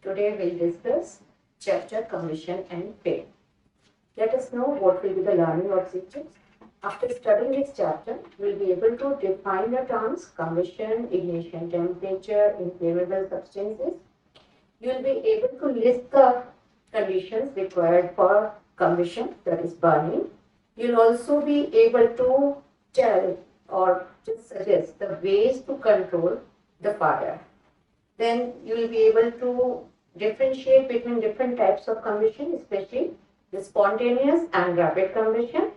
Today we'll discuss chapter Combustion and Flame. Let us know what will be the learning objectives. After studying this chapter, we'll be able to define the terms combustion, ignition temperature, inflammable substances. You will be able to list the conditions required for combustion, that is burning. You'll also be able to tell or just suggest the ways to control the fire. Then you will be able to differentiate between different types of combustion, especially the spontaneous and rapid combustion.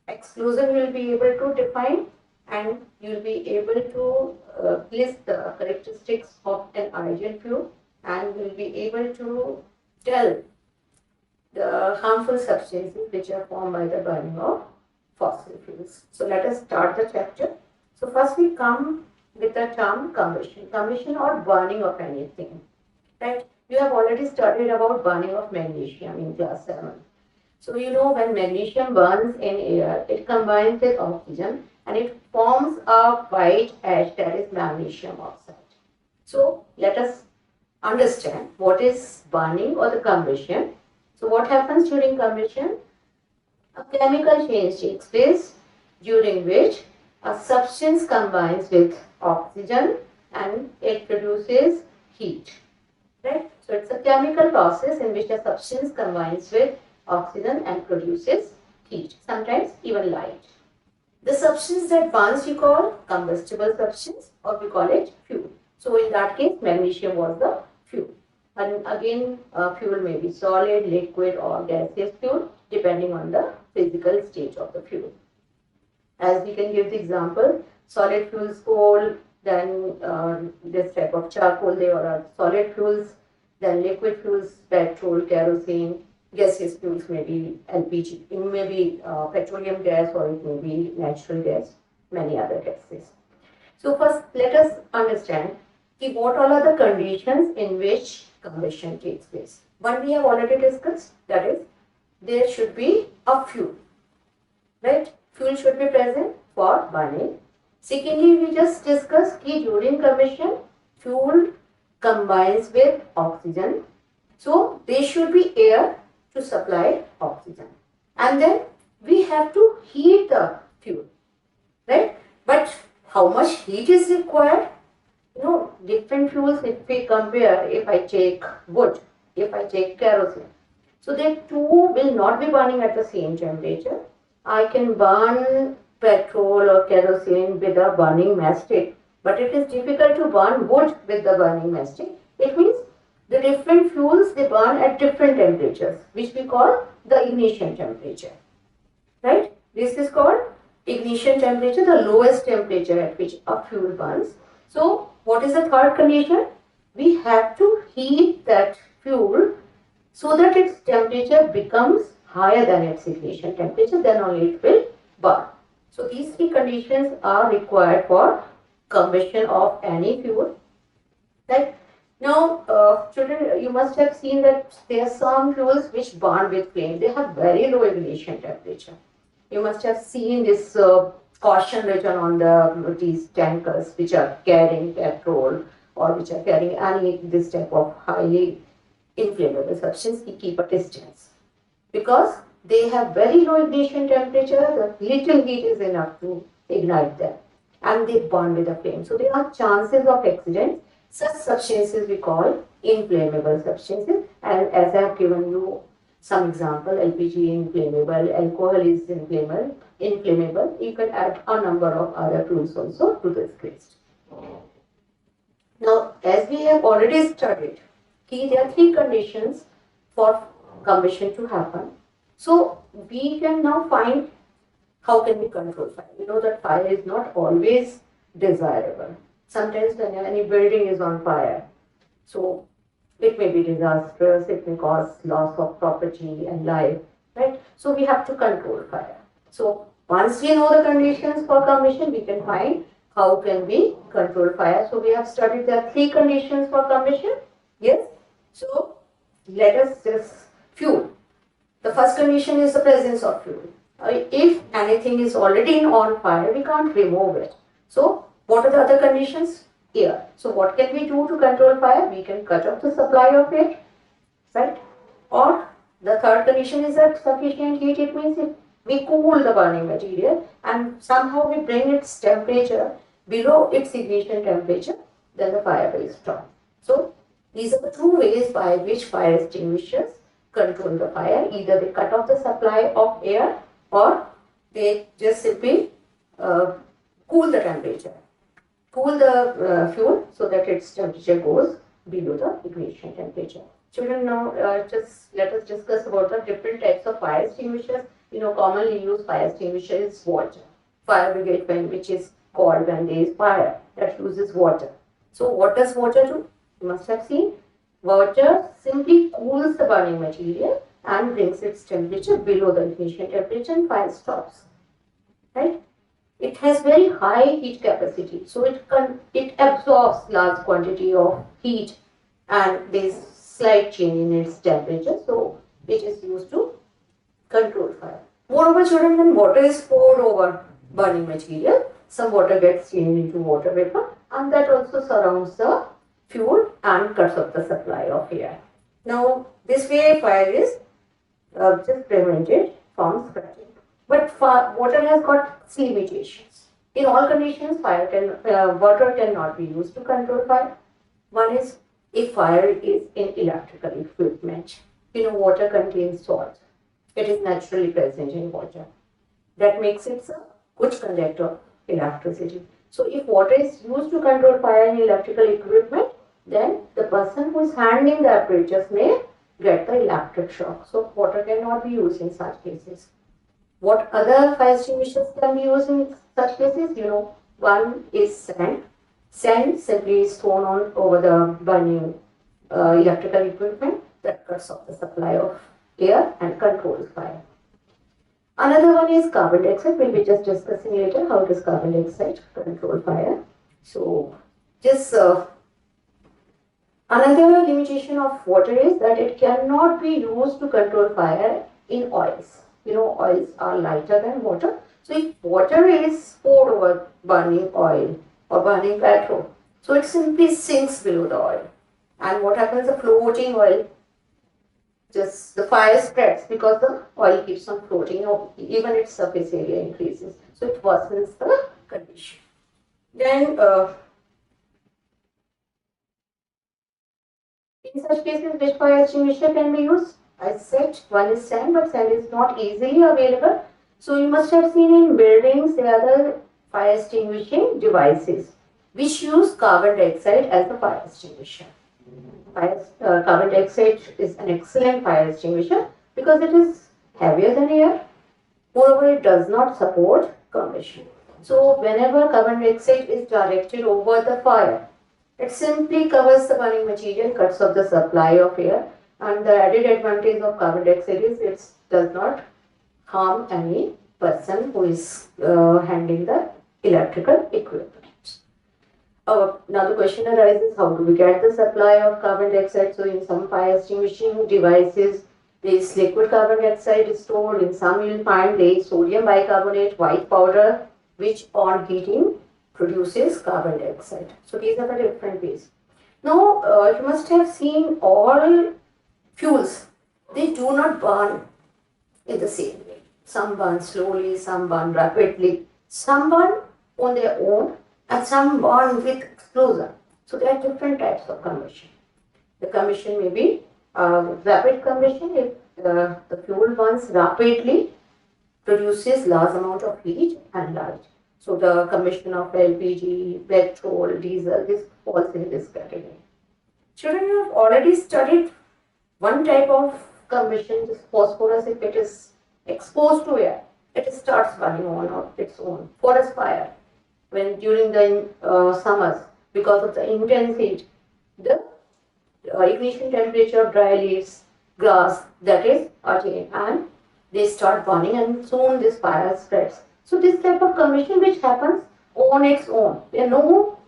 Explosion you will be able to define, and you will be able to list the characteristics of an ideal fuel, and you will be able to tell the harmful substances which are formed by the burning of fossil fuels. So let us start the chapter. So first we come with the term combustion or burning of anything, right? You have already studied about burning of magnesium in class 7. So you know when magnesium burns in air, it combines with oxygen and it forms a white ash, that is magnesium oxide. So let us understand what is burning or the combustion. So what happens during combustion? A chemical change takes place during which a substance combines with oxygen and it produces heat, right? So it's a chemical process in which a substance combines with oxygen and produces heat, sometimes even light. The substance that burns you call combustible substance, or we call it fuel. So in that case, magnesium was the fuel. And again, fuel may be solid, liquid or gaseous fuel depending on the physical state of the fuel. As we can give the example, solid fuels coal, then this type of charcoal, they are solid fuels, then liquid fuels, petrol, kerosene, gaseous fuels may be LPG, it may be petroleum gas or it may be natural gas, many other gases. So first let us understand what all are the conditions in which combustion takes place. One we have already discussed, that is there should be a fuel, right? Fuel should be present for burning. Secondly, we just discussed that during combustion, fuel combines with oxygen. So there should be air to supply oxygen. And then we have to heat the fuel, right? But how much heat is required? You know, different fuels, if we compare, if I take wood, if I take kerosene, so they two will not be burning at the same temperature. I can burn petrol or kerosene with a burning matchstick, but it is difficult to burn wood with the burning matchstick. It means the different fuels, they burn at different temperatures, which we call the ignition temperature, right? This is called ignition temperature, the lowest temperature at which a fuel burns. So what is the third condition? We have to heat that fuel so that its temperature becomes higher than its ignition temperature, then only it will burn. So these three conditions are required for combustion of any fuel, right? Now, children, you must have seen that there are some fuels which burn with flame. They have very low ignition temperature. You must have seen this caution written on these tankers which are carrying petrol or which are carrying any this type of highly inflammable substance. Keep a distance because they have very low ignition temperature. The little heat is enough to ignite them and they burn with a flame. So there are chances of accidents. Such substances we call inflammable substances, and as I have given you some example, LPG inflammable, alcohol is inflammable. You can add a number of other fuels also to this list. Now, as we have already studied, there are three conditions for combustion to happen. So we can now find how can we control fire. You know that fire is not always desirable. Sometimes when any building is on fire, so it may be disastrous, it may cause loss of property and life, right? So we have to control fire. So once we know the conditions for combustion, we can find how can we control fire. So we have studied there are three conditions for combustion. Yes. So let us just fuel. The first condition is the presence of fuel. If anything is already on fire, we can't remove it. So what are the other conditions? air. So what can we do to control fire? We can cut off the supply of air, right? Or the third condition is that sufficient heat. It means if we cool the burning material and somehow we bring its temperature below its ignition temperature, then the fire will stop. So these are the two ways by which fire extinguishers control the fire. Either they cut off the supply of air or they just simply cool the temperature, cool the fuel so that its temperature goes below the ignition temperature. Children, now just let us discuss about the different types of fire extinguishers. Commonly used fire extinguisher is water. Fire brigade pen, which is called when there is fire, that uses water. So what does water do? You must have seen. Water simply cools the burning material and brings its temperature below the ignition temperature and fire stops. Right? It has very high heat capacity, so it absorbs large quantity of heat and there is slight change in its temperature, so it is used to control fire. Moreover, children, when water is poured over burning material, some water gets changed into water vapor and that also surrounds the fuel and cuts off the supply of air. Now, this way fire is just prevented from spreading. But water has got its limitations. In all conditions, water cannot be used to control fire. One is if fire is in electrical equipment. Water contains salt. It is naturally present in water. That makes it a good conductor of electricity. So if water is used to control fire in electrical equipment, then the person who is handling the apparatus may get the electric shock. So water cannot be used in such cases. What other fire extinguishers can be used in such cases? One is sand. Sand simply is thrown on over the burning electrical equipment that cuts off the supply of air and controls fire. Another one is carbon dioxide. We'll be just discussing later how does carbon dioxide control fire. So, just another limitation of water is that it cannot be used to control fire in oils. Oils are lighter than water. So if water is poured over burning oil or burning petrol, so it simply sinks below the oil. And what happens? The floating oil, just the fire spreads because the oil keeps on floating, even its surface area increases. So it worsens the condition. Then in such cases, which fire extinguisher can be used? I said one is sand, but sand is not easily available. So you must have seen in buildings there are the fire extinguishing devices which use carbon dioxide as the fire extinguisher. Carbon dioxide is an excellent fire extinguisher because it is heavier than air. Moreover, it does not support combustion. So whenever carbon dioxide is directed over the fire, it simply covers the burning material, cuts off the supply of air, and the added advantage of carbon dioxide is it does not harm any person who is handling the electrical equipment. Now the question arises, how do we get the supply of carbon dioxide? So in some fire extinguishing devices, this liquid carbon dioxide is stored. In some you will find there is sodium bicarbonate, white powder, which on heating produces carbon dioxide. So these are the different ways. Now you must have seen all fuels, they do not burn in the same way. Some burn slowly, some burn rapidly, some burn on their own, and some burn with explosion. So there are different types of combustion. The combustion may be rapid combustion if the fuel burns rapidly, produces large amount of heat and light. So the combustion of LPG, petrol, diesel, this falls in this category. Children, you have already studied one type of combustion, this phosphorus. If it is exposed to air, it starts burning on its own. Forest fire, when during the summers, because of the intense heat, the ignition temperature of dry leaves, grass, that is attained, and they start burning, and soon this fire spreads. So this type of combustion which happens on its own, where no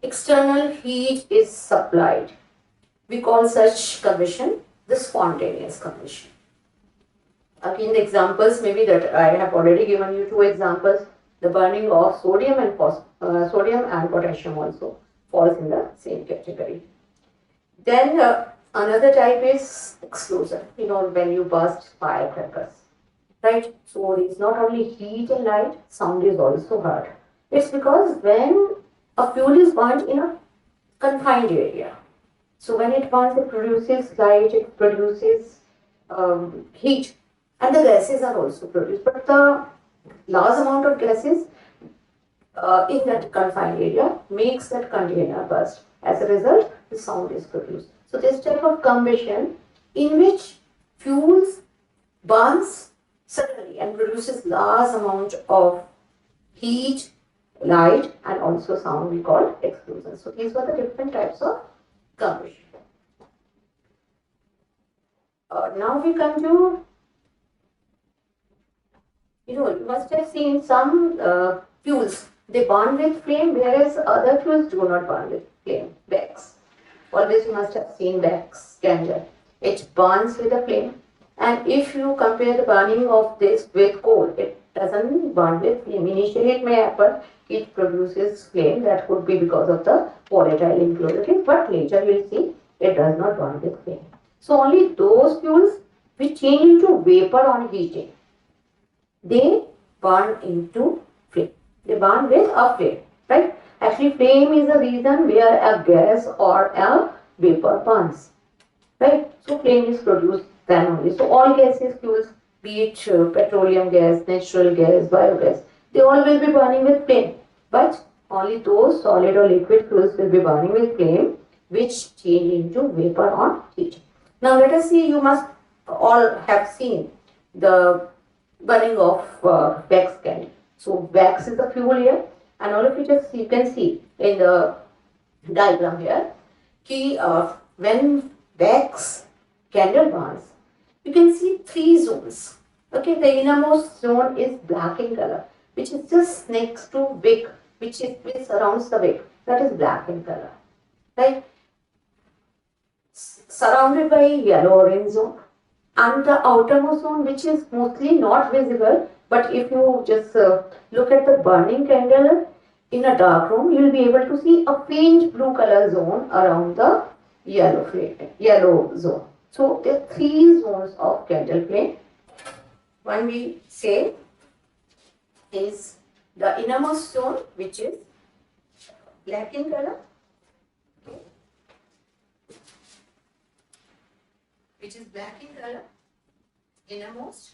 external heat is supplied, we call such combustion the spontaneous combustion. Again, the examples maybe that I have already given you two examples: the burning of sodium and potassium also. falls in the same category. Then another type is explosion. When you burst firecrackers, right? So it's not only heat and light, sound is also heard. It's because when a fuel is burnt in a confined area, so when it burns, it produces light, it produces heat, and the gases are also produced. But the large amount of gases in that confined area makes that container burst. As a result, the sound is produced. So this type of combustion in which fuels burns suddenly and produces large amount of heat, light, and also sound we call explosion. So these were the different types of combustion. Now we come to, you must have seen some fuels, they burn with flame, whereas other fuels do not burn with flame. Wax. Always you must have seen wax candle. It burns with a flame. And if you compare the burning of this with coal, it doesn't burn with flame. Initially it may happen, it produces flame, that could be because of the volatile impurities, but later you will see it does not burn with flame. So only those fuels which change into vapor on heating, they burn into flame. They burn with a flame, right? Actually, flame is a reason where a gas or a vapor burns, right? So flame is produced then only. So all gases, fuels, be it petroleum gas, natural gas, biogas, they all will be burning with flame. But only those solid or liquid fuels will be burning with flame which change into vapor on heat. Now let us see, you must all have seen the burning of wax candle. So wax is the fuel here, and all of you can see in the diagram here, when wax candle burns, you can see three zones. Okay, the innermost zone is black in color, which is just next to wick, which surrounds the wick. That is black in color, right? Surrounded by yellow-orange zone, and the outermost zone, which is mostly not visible, but if you just look at the burning candle in a dark room, you will be able to see a faint blue color zone around the yellow zone. So there are three zones of candle flame. One we say is the innermost zone, which is black in color, which is black in color, innermost.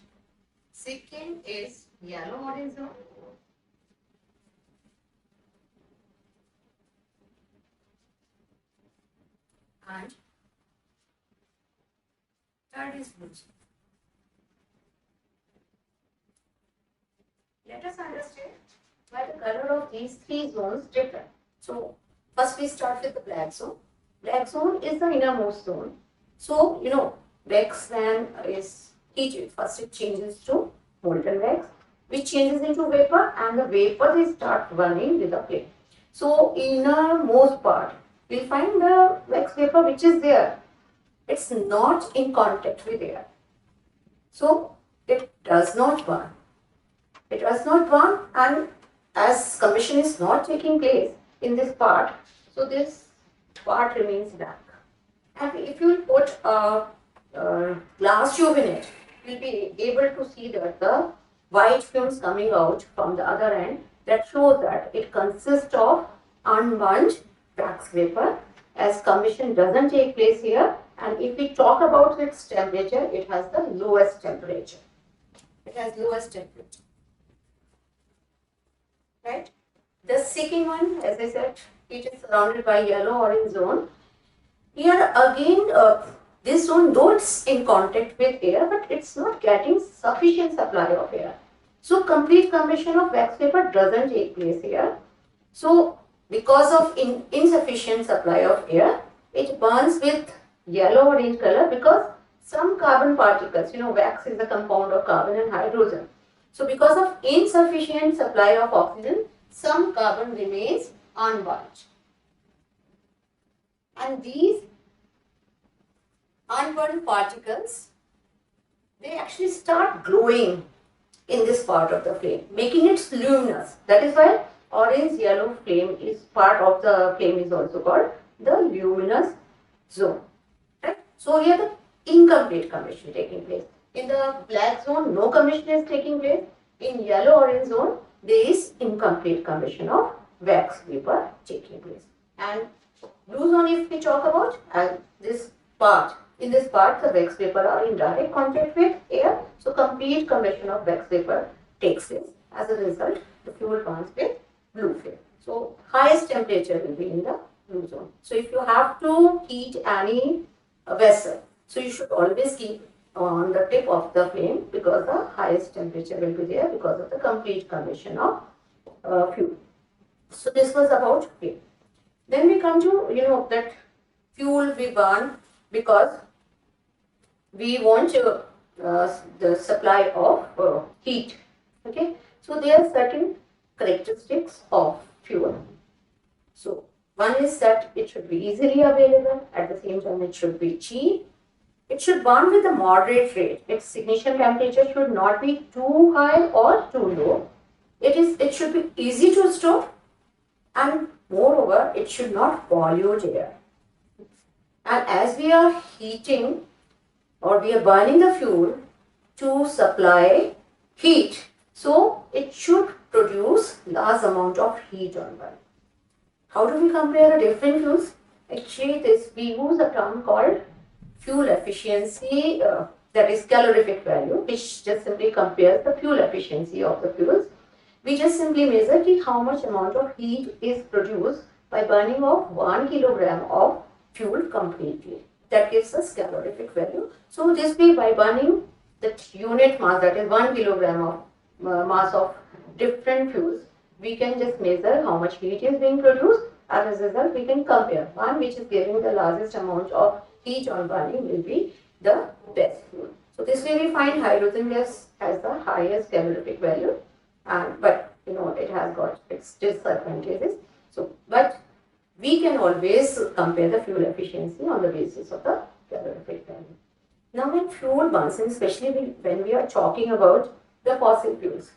Second is yellow orange zone. And third is blue zone. Let us understand why the color of these three zones different. So first we start with the black zone. Black zone is the innermost zone. So wax when is heated, first it changes to molten wax, which changes into vapor, and the vapor they start burning with a flame. So innermost part, we'll find the wax vapor which is there. It's not in contact with air. So it does not burn. It does not burn, and as combustion is not taking place in this part, so this part remains black. And if you put a glass tube in it, you'll be able to see that the white fumes coming out from the other end, that shows that it consists of unburnt wax vapor, as combustion doesn't take place here. And if we talk about its temperature, it has the lowest temperature. It has lowest temperature. Right? The second one, as I said, it is surrounded by yellow-orange zone. Here again, this zone, though it's in contact with air, but it's not getting sufficient supply of air. So complete combustion of wax vapor doesn't take place here. So because of insufficient supply of air, it burns with yellow-orange color, because some carbon particles, wax is a compound of carbon and hydrogen. So because of insufficient supply of oxygen, some carbon remains unburnt. And these unburnt particles, they actually start glowing in this part of the flame, making it luminous. That is why orange yellow flame is part of the flame is also called the luminous zone. Right? So here the incomplete combustion taking place. In the black zone, no combustion is taking place. In yellow orange zone, there is incomplete combustion of wax vapor taking place. And blue zone, if we talk about, this part, in this part, the wax vapor are in direct contact with air. So complete combustion of wax vapor takes place. As a result, the fuel burns with blue flame. So highest temperature will be in the blue zone. So if you have to heat any vessel, so you should always keep on the tip of the flame, because the highest temperature will be there because of the complete combustion of fuel. So this was about flame. Then we come to that fuel we burn because we want the supply of heat. Okay, so there are certain characteristics of fuel. So one is that it should be easily available. At the same time, it should be cheap. It should burn with a moderate rate. Its ignition temperature should not be too high or too low. It should be easy to store, and moreover, it should not pollute air. And as we are heating or we are burning the fuel to supply heat, so it should produce large amount of heat on burn. How do we compare the different fuels? Actually, we use a term called fuel efficiency, that is calorific value, which just simply compares the fuel efficiency of the fuels. We just simply measure how much amount of heat is produced by burning of 1 kilogram of fuel completely. That gives us calorific value. So this way, by burning that unit mass, that is 1 kilogram of mass of different fuels, we can just measure how much heat is being produced. As a result, we can compare. One which is giving the largest amount of heat on burning will be the best fuel. So this way we find hydrogen gas has the highest calorific value, but it has got its disadvantages. So, but we can always compare the fuel efficiency on the basis of the calorific value. Now, when fuel burns, and especially when we are talking about the fossil fuels,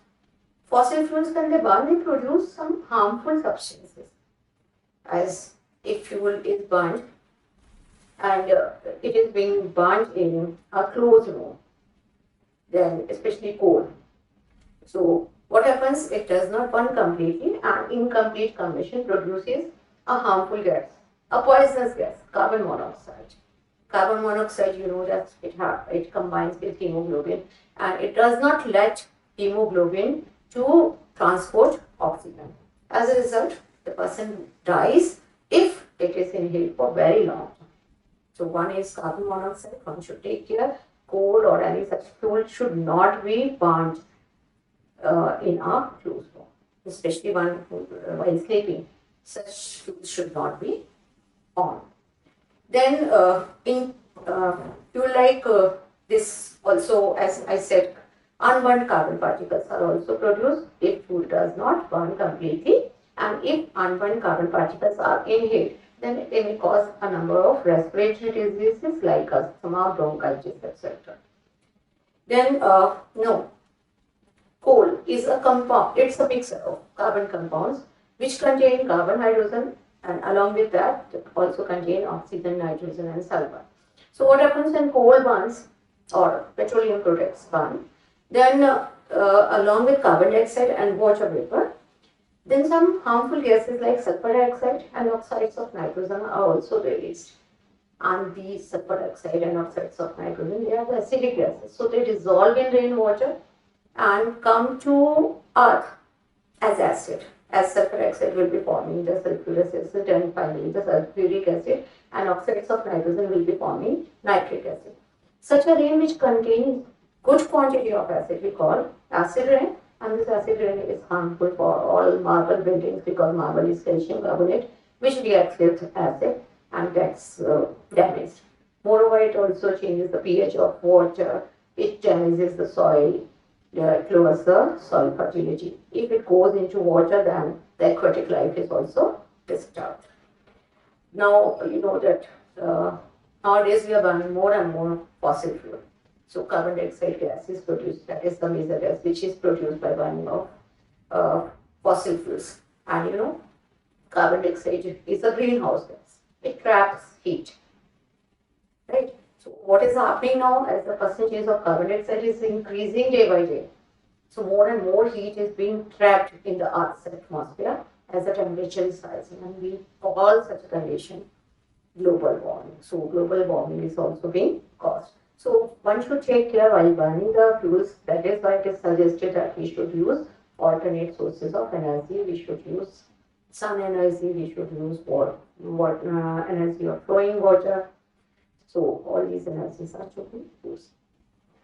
when they burn, they produce some harmful substances. As if fuel is burned and it is being burnt in a closed room, then especially coal. So what happens? It does not burn completely, and incomplete combustion produces a harmful gas, a poisonous gas, carbon monoxide. Carbon monoxide, that it combines with hemoglobin, and it does not let hemoglobin to transport oxygen. As a result, the person dies if it is inhaled for very long time. So one is carbon monoxide. One should take care. Coal or any such fuel should not be burnt in a closed room, especially while sleeping. Such fuels should not be on. Then in fuel like this also, as I said, unburned carbon particles are also produced if fuel does not burn completely, and if unburned carbon particles are inhaled, then they may cause a number of respiratory diseases like asthma, bronchitis, etc. Then coal is a compound. It's a mixture of carbon compounds which contain carbon, hydrogen, and along with that also contain oxygen, nitrogen, and sulfur. So what happens when coal burns or petroleum products burn? Then along with carbon dioxide and water vapor, then some harmful gases like sulfur dioxide and oxides of nitrogen are also released. And these sulfur dioxide and oxides of nitrogen, they are the acidic gases. So they dissolve in rainwater and come to earth as acid. As sulfur dioxide will be forming the sulfurous acid, and finally the sulfuric acid, and oxides of nitrogen will be forming nitric acid. Such a rain which contains good quantity of acid we call acid rain, and this acid rain is harmful for all marble buildings because marble is calcium carbonate which reacts with acid and gets damaged. Moreover, it also changes the pH of water, it damages the soil, lowers the soil fertility. If it goes into water, then the aquatic life is also disturbed. Now, you know that nowadays we are burning more and more fossil fuel. So carbon dioxide gas is produced, that is the major gas which is produced by burning of fossil fuels. And carbon dioxide is a greenhouse gas. It traps heat, right? So what is happening now as the percentage of carbon dioxide is increasing day by day. So more and more heat is being trapped in the Earth's atmosphere as the temperature is rising, and we call such a condition global warming. So global warming is also being caused. So one should take care while burning the fuels. That is why it is suggested that we should use alternate sources of energy. We should use sun energy. We should use water energy of flowing water. So all these energies are to be used.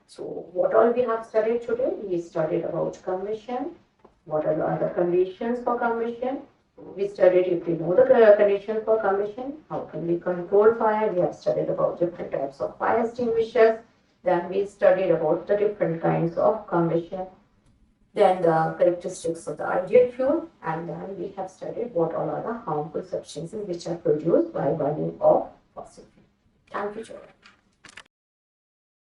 So what all we have studied today? We studied about combustion. What are the other conditions for combustion? We studied if we know the conditions for combustion, how can we control fire? We have studied about different types of fire extinguishers. Then we studied about the different kinds of combustion. Then the characteristics of the ideal fuel. And then we have studied what all are the harmful substances which are produced by burning of fossil fuel. Thank you, children.